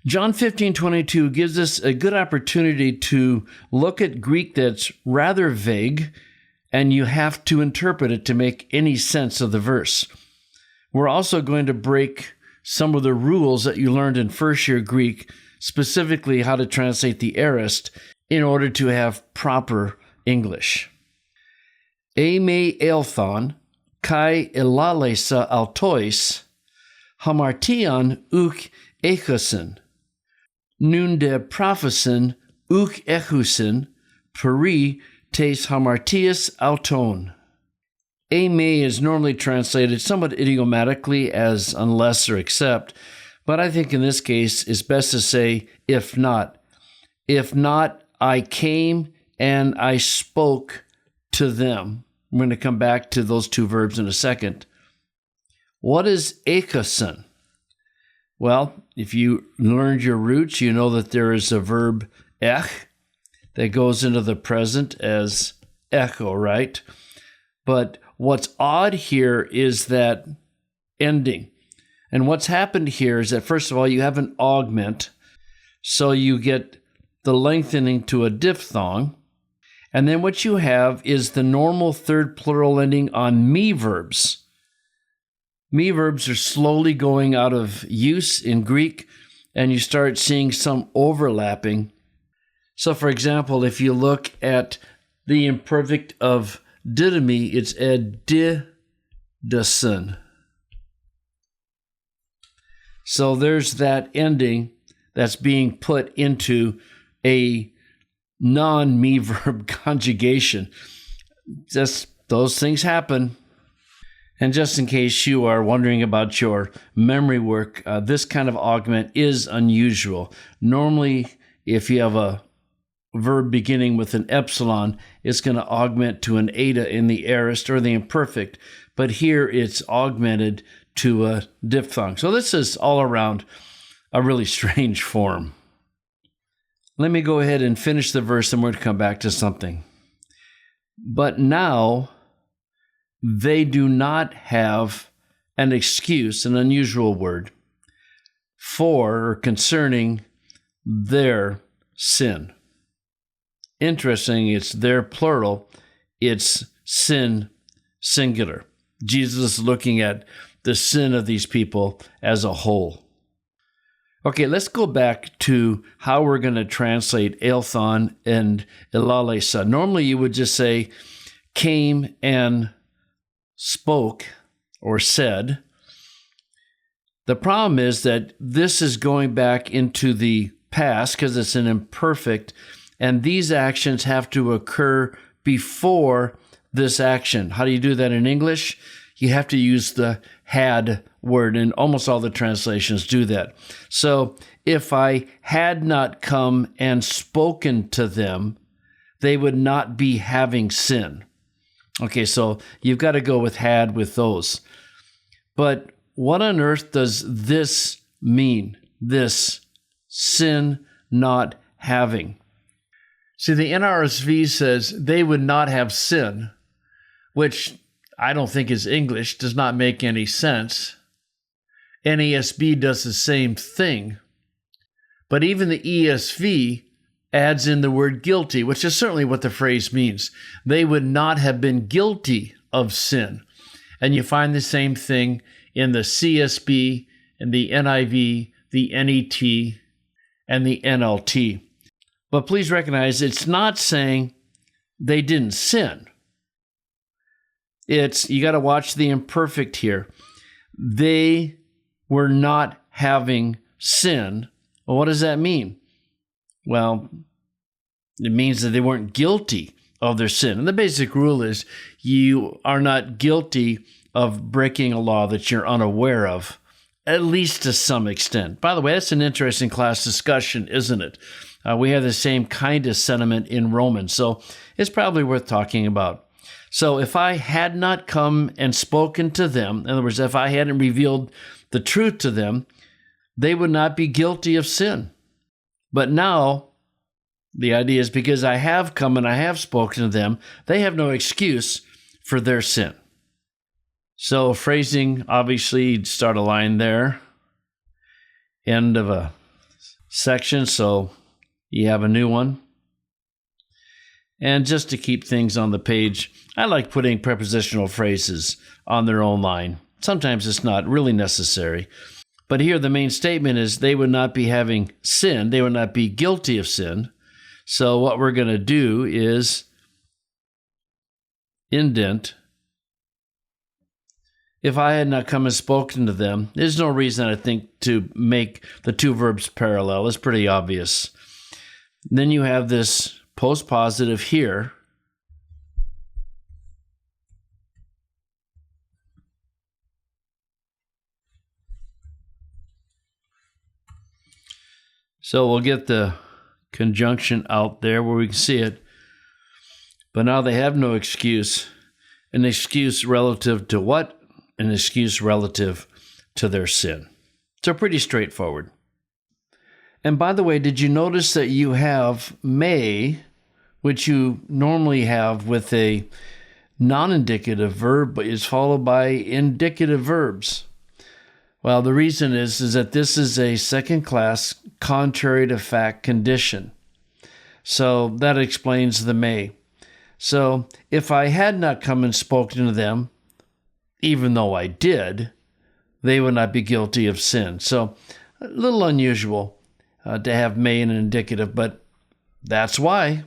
John 15:22 gives us a good opportunity to look at Greek that's rather vague, and you have to interpret it to make any sense of the verse. We're also going to break some of the rules that you learned in first year Greek, specifically how to translate the aorist, in order to have proper English. Eime elthon, kai elalesa altois, hamartian uk echusen, nun de prophesin uk echusen, peri tes hamartias auton. Eime is normally translated somewhat idiomatically as unless or except, but I think in this case it's best to say if not. If not, I came and I spoke to them. I'm going to come back to those two verbs in a second. What is echosin? Well, if you learned your roots, you know that there is a verb ech that goes into the present as echo, right? But what's odd here is that ending. And what's happened here is that, first of all, you have an augment, so you get the lengthening to a diphthong. And then what you have is the normal third plural ending on me verbs. Me verbs are slowly going out of use in Greek, and you start seeing some overlapping. So, for example, if you look at the imperfect of didomy, it's edidason. So there's that ending that's being put into a non-me verb conjugation. Just those things happen. And just in case you are wondering about your memory work, this kind of augment is unusual. Normally, if you have a verb beginning with an epsilon, it's going to augment to an eta in the aorist or the imperfect, but here it's augmented to a diphthong. So this is all around a really strange form. Let me go ahead and finish the verse, and we're going to come back to something. But now they do not have an excuse, an unusual word, for or concerning their sin. Interesting, it's their plural, it's sin singular. Jesus is looking at the sin of these people as a whole. Okay, let's go back to how we're going to translate elthon and elalesa. Normally you would just say came and spoke or said. The problem is that this is going back into the past because it's an imperfect, and these actions have to occur before this action. How do you do that in English? You have to use the had word, and almost all the translations do that. So if I had not come and spoken to them, they would not be having sin. Okay, so you've got to go with had with those. But what on earth does this mean? This sin not having. See, the NRSV says they would not have sin, which I don't think is English, does not make any sense. NASB does the same thing. But even the ESV adds in the word guilty, which is certainly what the phrase means. They would not have been guilty of sin. And you find the same thing in the CSB, and the NIV, the NET, and the NLT. But please recognize it's not saying they didn't sin. You got to watch the imperfect here. They were not having sin. Well, what does that mean? Well, it means that they weren't guilty of their sin. And the basic rule is you are not guilty of breaking a law that you're unaware of, at least to some extent. By the way, that's an interesting class discussion, isn't it? We have the same kind of sentiment in Romans, so it's probably worth talking about. So if I had not come and spoken to them, in other words, if I hadn't revealed the truth to them, they would not be guilty of sin. But now, the idea is because I have come and I have spoken to them, they have no excuse for their sin. So phrasing, obviously, you'd start a line there. End of a section, so you have a new one. And just to keep things on the page, I like putting prepositional phrases on their own line. Sometimes it's not really necessary. But here the main statement is they would not be having sin. They would not be guilty of sin. So what we're going to do is indent. If I had not come and spoken to them, there's no reason, I think, to make the two verbs parallel. It's pretty obvious. Then you have this post-positive here. So we'll get the conjunction out there where we can see it. But now they have no excuse. An excuse relative to what? An excuse relative to their sin. So pretty straightforward. And by the way, did you notice that you have may, which you normally have with a non-indicative verb, but is followed by indicative verbs? Well, the reason is that this is a second-class contrary to fact condition. So that explains the may. So if I had not come and spoken to them, even though I did, they would not be guilty of sin. So a little unusual to have may in an indicative, but that's why.